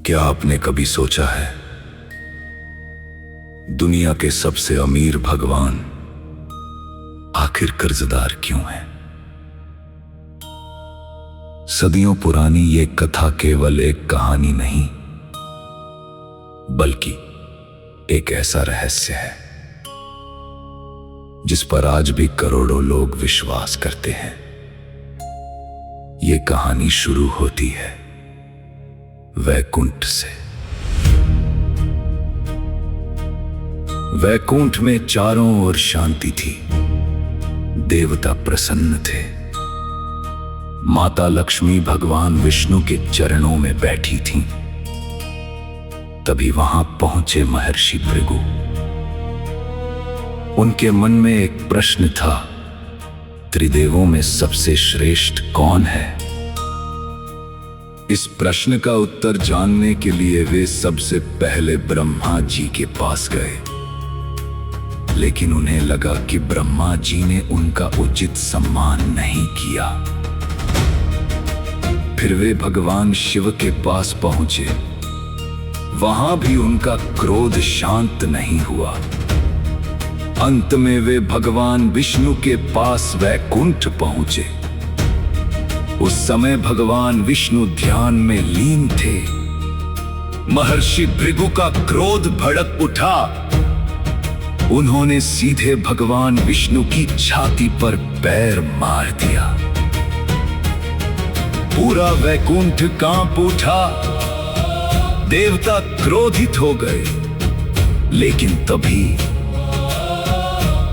क्या आपने कभी सोचा है दुनिया के सबसे अमीर भगवान आखिर कर्जदार क्यों है? सदियों पुरानी ये कथा केवल एक कहानी नहीं, बल्कि एक ऐसा रहस्य है जिस पर आज भी करोड़ों लोग विश्वास करते हैं। ये कहानी शुरू होती है वैकुंठ से। वैकुंठ में चारों ओर शांति थी, देवता प्रसन्न थे। माता लक्ष्मी भगवान विष्णु के चरणों में बैठी थीं। तभी वहां पहुंचे महर्षि भृगु। उनके मन में एक प्रश्न था, त्रिदेवों में सबसे श्रेष्ठ कौन है? इस प्रश्न का उत्तर जानने के लिए वे सबसे पहले ब्रह्मा जी के पास गए, लेकिन उन्हें लगा कि ब्रह्मा जी ने उनका उचित सम्मान नहीं किया। फिर वे भगवान शिव के पास पहुंचे। वहां भी उनका क्रोध शांत नहीं हुआ। अंत में वे भगवान विष्णु के पास वैकुंठ पहुंचे। उस समय भगवान विष्णु ध्यान में लीन थे। महर्षि भृगु का क्रोध भड़क उठा। उन्होंने सीधे भगवान विष्णु की छाती पर पैर मार दिया। पूरा वैकुंठ कांप उठा। देवता क्रोधित हो गए, लेकिन तभी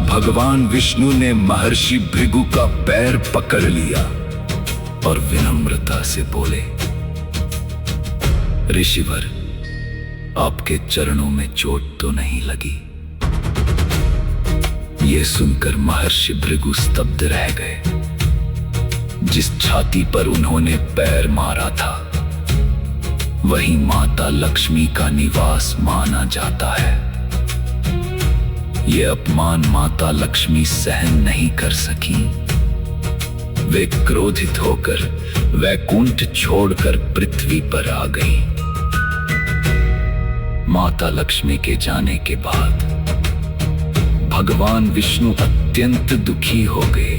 भगवान विष्णु ने महर्षि भृगु का पैर पकड़ लिया और विनम्रता से बोले, ऋषिवर, आपके चरणों में चोट तो नहीं लगी? ये सुनकर महर्षि भृगु स्तब्ध रह गए। जिस छाती पर उन्होंने पैर मारा था, वही माता लक्ष्मी का निवास माना जाता है। ये अपमान माता लक्ष्मी सहन नहीं कर सकी। वे क्रोधित होकर वैकुंठ छोड़कर पृथ्वी पर आ गई। माता लक्ष्मी के जाने के बाद भगवान विष्णु अत्यंत दुखी हो गए।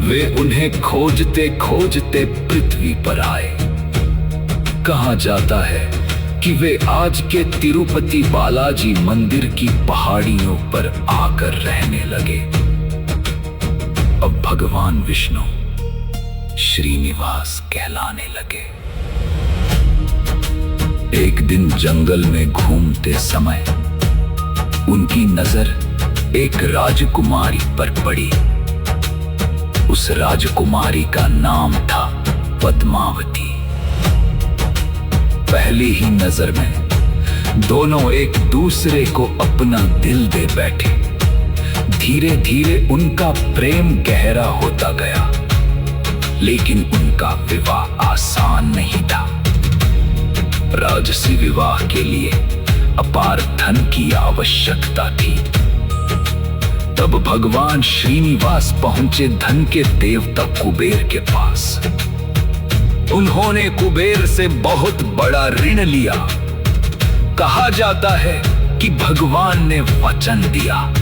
वे उन्हें खोजते खोजते पृथ्वी पर आए। कहा जाता है कि वे आज के तिरुपति बालाजी मंदिर की पहाड़ियों पर आकर रहने लगे। अब भगवान विष्णु श्रीनिवास कहलाने लगे। एक दिन जंगल में घूमते समय उनकी नजर एक राजकुमारी पर पड़ी। उस राजकुमारी का नाम था पद्मावती। पहली ही नजर में दोनों एक दूसरे को अपना दिल दे बैठे। धीरे धीरे उनका प्रेम गहरा होता गया, लेकिन उनका विवाह आसान नहीं था। राजसी विवाह के लिए अपार धन की आवश्यकता थी। तब भगवान श्रीनिवास पहुंचे धन के देवता कुबेर के पास। उन्होंने कुबेर से बहुत बड़ा ऋण लिया। कहा जाता है कि भगवान ने वचन दिया,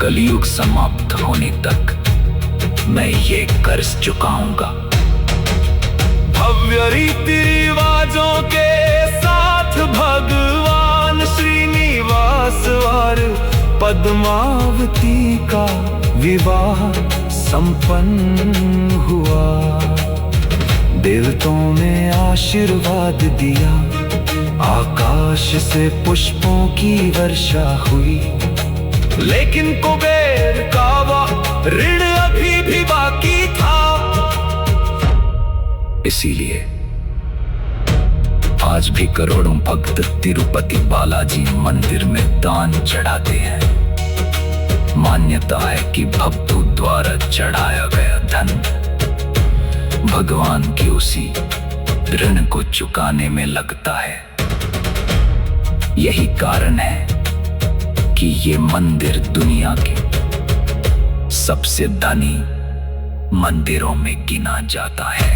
कलयुग समाप्त होने तक मैं ये कर्ज चुकाऊंगा। भव्य रीति रिवाजों के साथ भगवान श्रीनिवास और पद्मावती का विवाह संपन्न हुआ। देवताओं ने आशीर्वाद दिया। आकाश से पुष्पों की वर्षा हुई, लेकिन कुबेर का वह ऋण अभी भी बाकी था। इसीलिए आज भी करोड़ों भक्त तिरुपति बालाजी मंदिर में दान चढ़ाते हैं। मान्यता है कि भक्तों द्वारा चढ़ाया गया धन भगवान की उसी ऋण को चुकाने में लगता है। यही कारण है कि ये मंदिर दुनिया के सबसे धनी मंदिरों में गिना जाता है।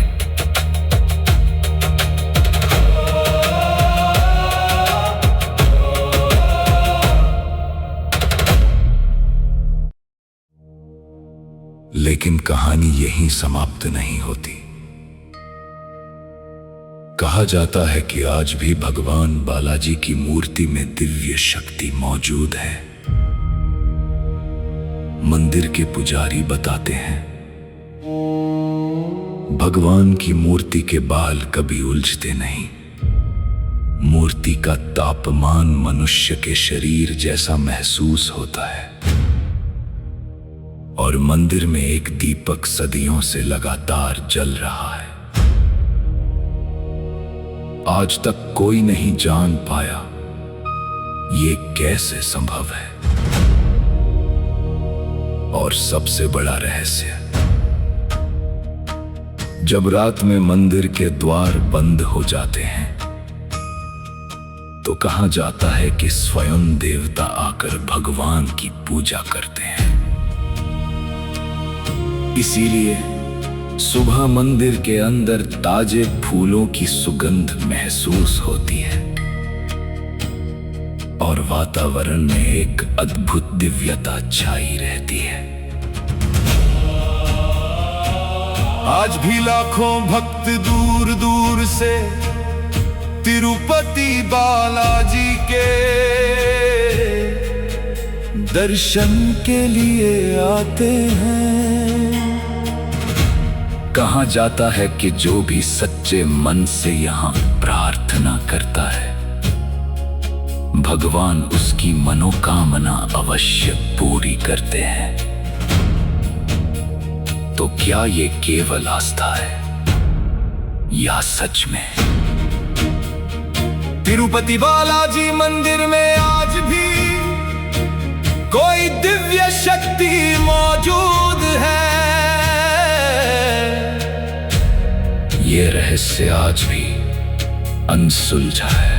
लेकिन कहानी यहीं समाप्त नहीं होती। कहा जाता है कि आज भी भगवान बालाजी की मूर्ति में दिव्य शक्ति मौजूद है। मंदिर के पुजारी बताते हैं, भगवान की मूर्ति के बाल कभी उलझते नहीं। मूर्ति का तापमान मनुष्य के शरीर जैसा महसूस होता है और मंदिर में एक दीपक सदियों से लगातार जल रहा है। आज तक कोई नहीं जान पाया ये कैसे संभव है। और सबसे बड़ा रहस्य, जब रात में मंदिर के द्वार बंद हो जाते हैं तो कहा जाता है कि स्वयं देवता आकर भगवान की पूजा करते हैं। इसीलिए सुबह मंदिर के अंदर ताजे फूलों की सुगंध महसूस होती है और वातावरण में एक अद्भुत दिव्यता छाई रहती है। आज भी लाखों भक्त दूर दूर से तिरुपति बालाजी के दर्शन के लिए आते हैं। कहा जाता है कि जो भी सच्चे मन से यहाँ प्रार्थना करता है, भगवान उसकी मनोकामना अवश्य पूरी करते हैं। तो क्या ये केवल आस्था है या सच में? तिरुपति बालाजी मंदिर में आज भी कोई दिव्य शक्ति मौजूद है। ये रहस्य आज भी अनसुलझा है।